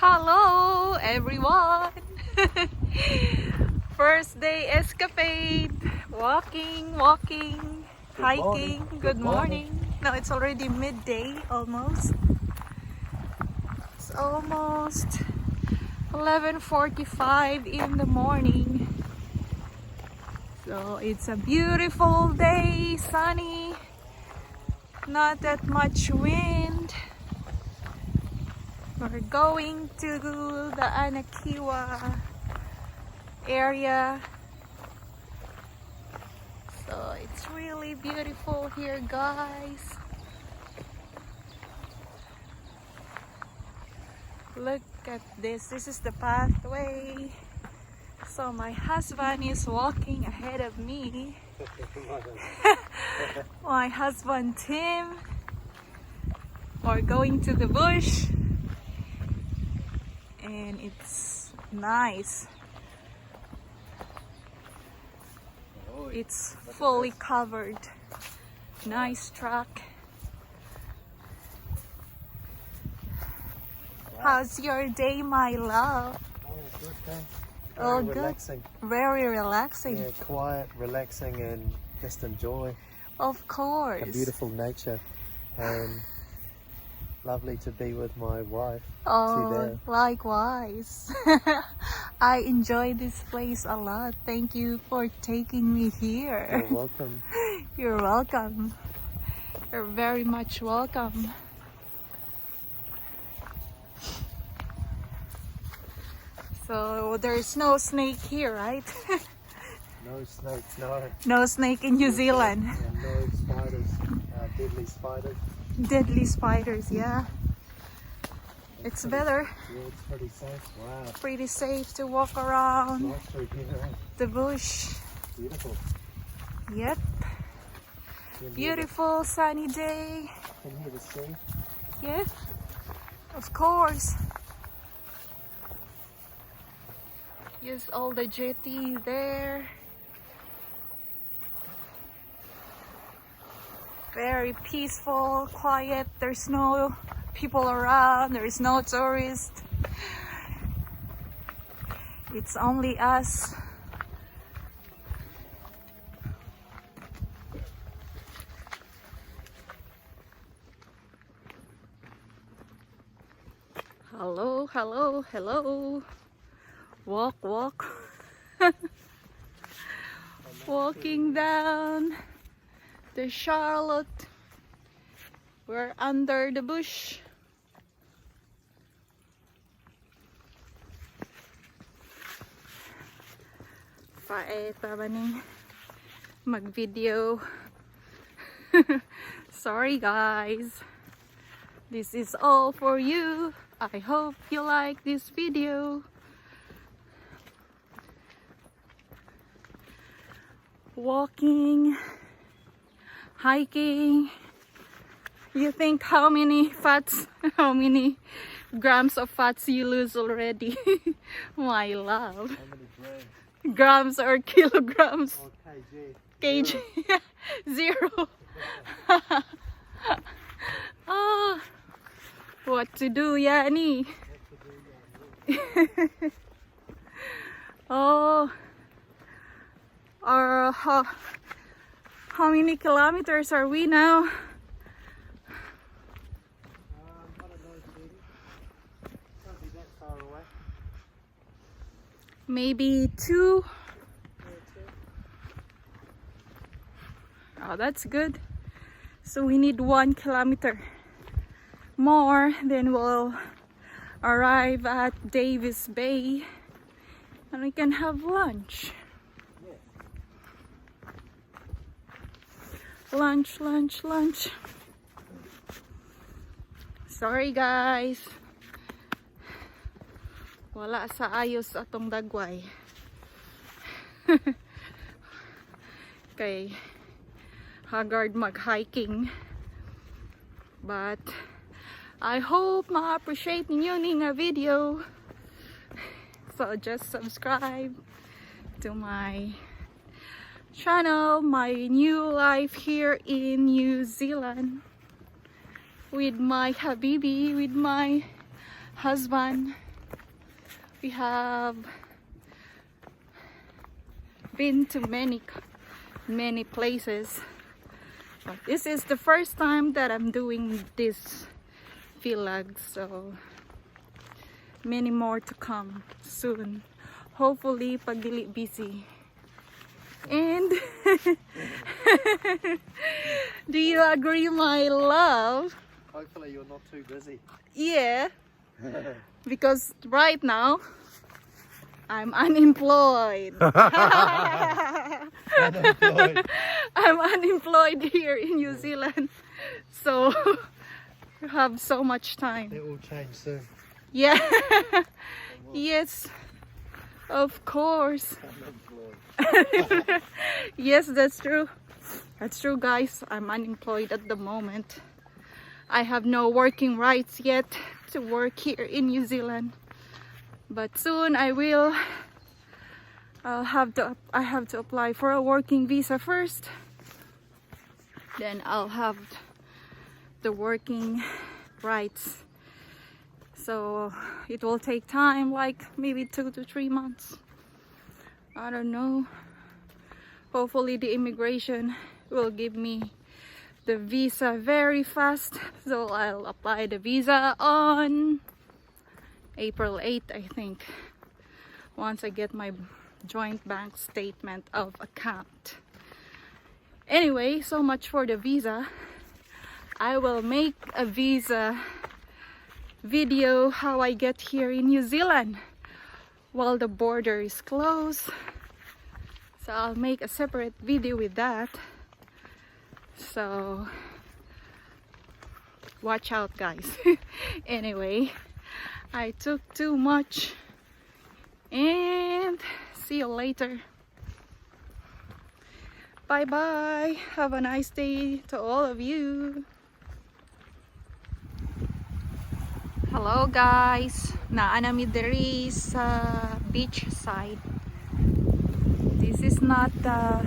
Hello everyone! First day escapade. Walking, hiking. Good morning. No, it's already midday almost. It's almost 11:45 in the morning. So it's a beautiful day, sunny, not that much wind. We're going to the Anakiwa area. So it's really beautiful here, guys. Look at this. This is the pathway. So my husband is walking ahead of me. My husband Tim. We're going to the bush. And it's nice. It's fully covered. Nice track. How's your day, my love? Oh, good, thanks. Oh, Very good. relaxing. Very relaxing. Yeah, quiet, relaxing, and just enjoy Of course. the beautiful nature. And lovely to be with my wife. Oh, there. likewise. I enjoy this place a lot. Thank you for taking me here. You're welcome. You're welcome. You're very much welcome. So there's no snake here, right? No snakes, no. No snake in New Zealand. And no spiders, deadly spiders. Deadly spiders, yeah. It's better. Yeah, it's pretty safe. Wow. Pretty safe to walk around Nice through here. Eh? the bush. Beautiful. Yep. Beautiful sunny day. Can you hear the sea? Yeah, of course. Use all the jetty there. Very peaceful, quiet. There's no people around. There's no tourists. It's only us. Hello, hello, hello. Walk. Walking down the Charlotte. We're under the bush. Paeta ba ning mag-video? Sorry guys. This is all for you. I hope you like this video. Walking, hiking. You think how many grams of fats you lose already? My love. How many grams? Grams or kilograms? Oh, Kg. Zero. Ah, what to do, Yani? Oh, how many kilometers are we now? I don't know, Judy. Can't be that far away. Maybe 2. Yeah, Oh, that's good. So we need 1 kilometer more, then we'll arrive at Davis Bay and we can have lunch. Lunch. Sorry guys. Wala sa ayos atong dagway. Kay haggard mag-hiking. But I hope ma-appreciate ninyo ning video. So just subscribe to my channel, my new life here in New Zealand with my habibi, with my husband. We have been to many places, but this is the first time that I'm doing this vlog, so many more to come soon. Hopefully pag dili busy. And do you agree, my love? Hopefully you're not too busy. Yeah, because right now I'm unemployed. Unemployed. I'm unemployed here in New Zealand, so you have so much time. It will change soon. Yeah. Yes, of course. Unemployed. Yes, that's true. That's true, guys. I'm unemployed at the moment. I have no working rights yet to work here in New Zealand, but soon I will. I have to apply for a working visa first, then I'll have the working rights. So it will take time, like maybe 2 to 3 months. I don't know. Hopefully the immigration will give me the visa very fast, so I'll apply the visa on April 8th, I think, once I get my joint bank statement of account. Anyway, so much for the visa. I will make a visa video how I get here in New Zealand while the border is closed, so I'll make a separate video with that. So watch out, guys. Anyway, I took too much, and see you later. Bye bye. Have a nice day to all of you. Hello guys, naanami diri sa beach side. This is not the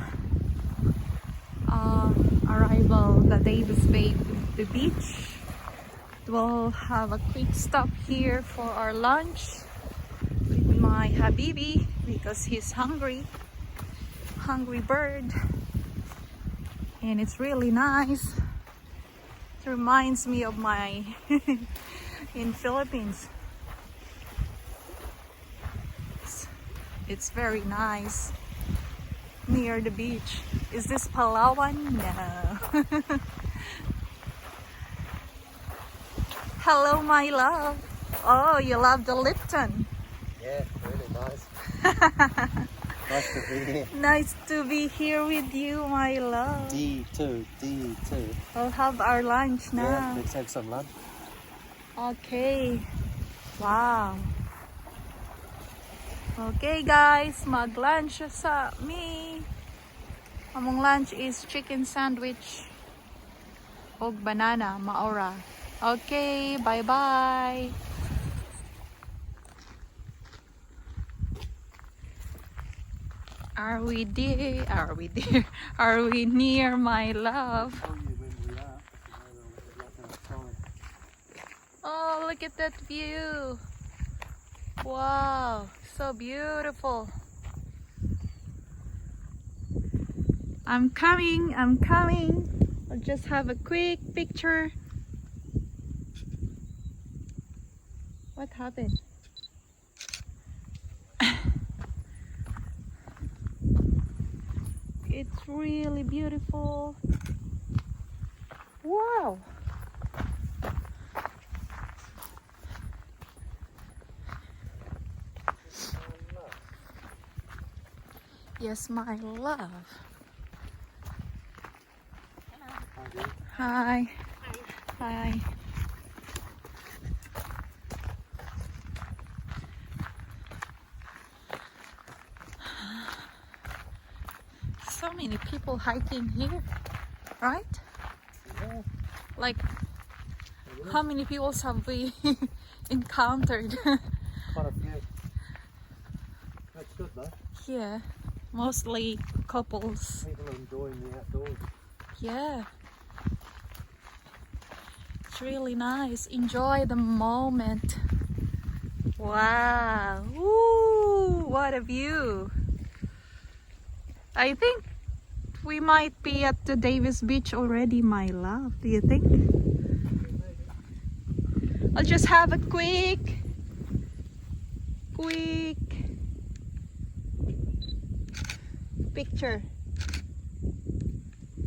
arrival, the Davis Bay, the beach. We'll have a quick stop here for our lunch with my habibi because he's hungry bird, and it's really nice. It reminds me of my in Philippines. It's very nice near the beach. Is this Palawan? No. Hello, my love. Oh, you love the Lipton. Yeah, really nice. Nice to be here. Nice to be here with you, my love. D2. We'll have our lunch Yeah, now. let's have some lunch. Okay. Wow. Okay guys, mag-lunch sa me. Among lunch is chicken sandwich og banana maora. Okay, bye-bye. Are we there? Are we near, my love? I'll tell you when we are, because I don't have enough time. Oh, look at that view. Wow, so beautiful. I'm coming. I'll just have a quick picture. What happened? It's really beautiful. Wow. Yes, my love. Hi. Hi. So many people hiking here, right? Yeah. Like, how many people have we encountered? Quite a few. That's good though. Yeah, mostly couples. People are enjoying the outdoors. Yeah, it's really nice. Enjoy the moment. Wow. Woo. what a view. I think we might be at the Davis Beach already, my love. Do you think? I'll just have a quick picture.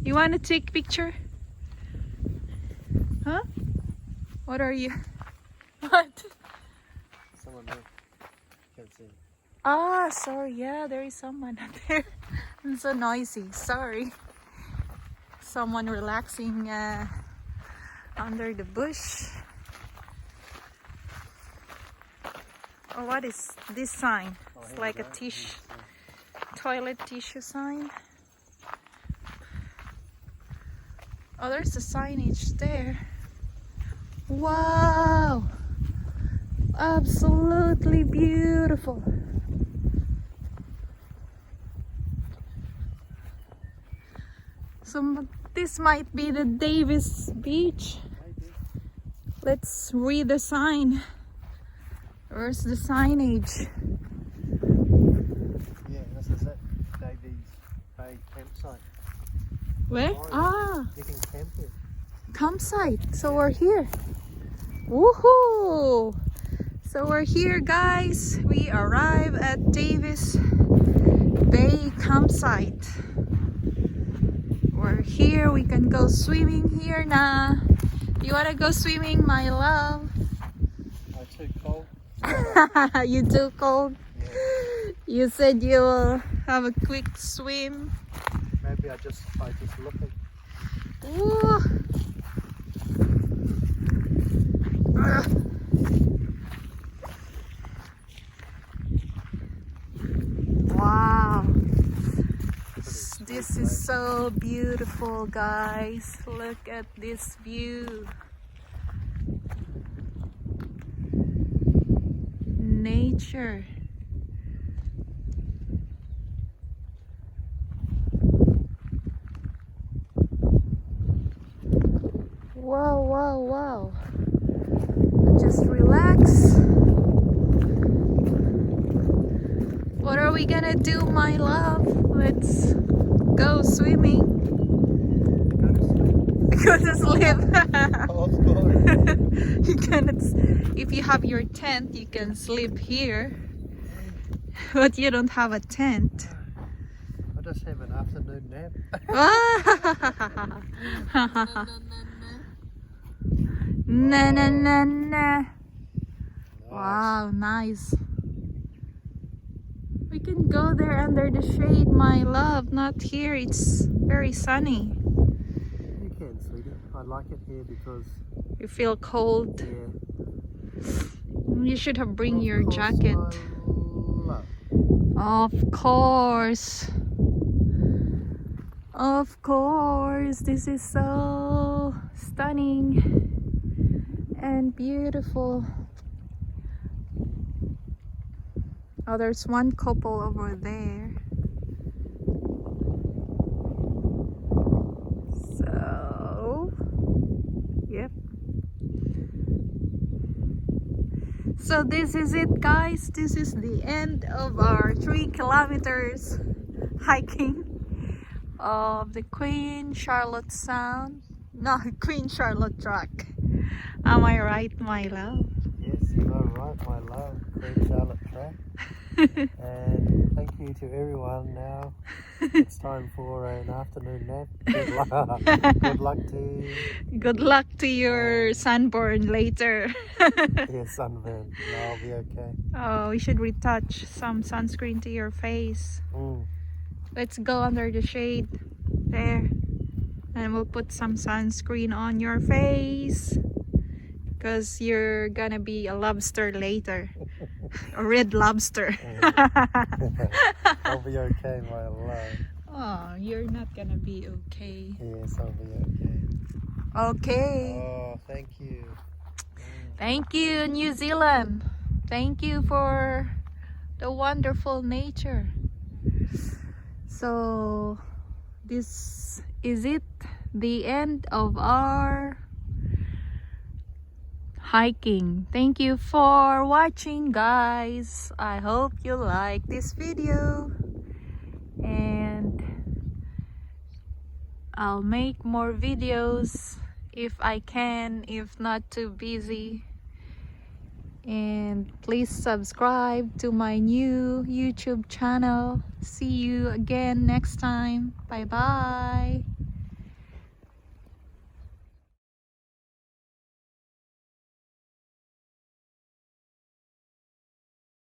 You want to take picture? Huh? What are you? What? Someone there. Can't see. Ah, sorry. Yeah, there is someone out there. It's so noisy. Sorry. Someone relaxing under the bush. Oh, what is this sign? It's like a toilet tissue sign. Oh, there's a signage there. Wow! Absolutely beautiful. So this might be the Davis Beach. Let's read the sign. Where's the signage? Yeah, this is it. Davies Bay campsite. Where? Ah, You can camp here. campsite. So we're here. Woohoo! So we're here, guys. We arrive at Davis Bay campsite. We're here. We can go swimming here now. You wanna go swimming, my love? Oh, too cold? You too cold? Yeah. You said you will have a quick swim. Maybe I just looking. Ooh. Wow. This is so beautiful, guys. Look at this view. Nature. Wow, wow, wow. Just relax. What are we gonna do, my love? Let's go swimming. Go to sleep. Oh, of course. You cannot. If you have your tent, you can sleep here. But you don't have a tent. I just have an afternoon nap. Na na na na. Nice. Wow, nice. We can go there under the shade, my love. Not here. It's very sunny. You can, sweetie. I like it here because, You feel cold. yeah. You should have bring Of your course, jacket. my love. Of course. Of course. This is so stunning and beautiful. Oh, there's one couple over there. So, yep. So this is it, guys. This is the end of our 3 kilometers hiking of the Queen Charlotte Sound. No, Queen Charlotte Track. Am I right, my love? Yes, you are right, my love. Queen Charlotte Track. And thank you to everyone now. It's time for an afternoon nap. Good luck. Good luck to Good luck to your sunburn later. your sunburn. No, I'll be okay. Oh, we should retouch some sunscreen to your face. Let's go under the shade there. And we'll put some sunscreen on your face. Because you're gonna be a lobster later. A red lobster. I'll be okay, my love. Oh, you're not gonna be okay. Yes, I'll be okay. Okay. Oh, thank you. Thank you, New Zealand. Thank you for the wonderful nature. So, this is it. The end of our hiking. Thank you for watching, guys. I hope you like this video, and I'll make more videos if I can, if not too busy. And please subscribe to my new YouTube channel. See you again next time. Bye bye.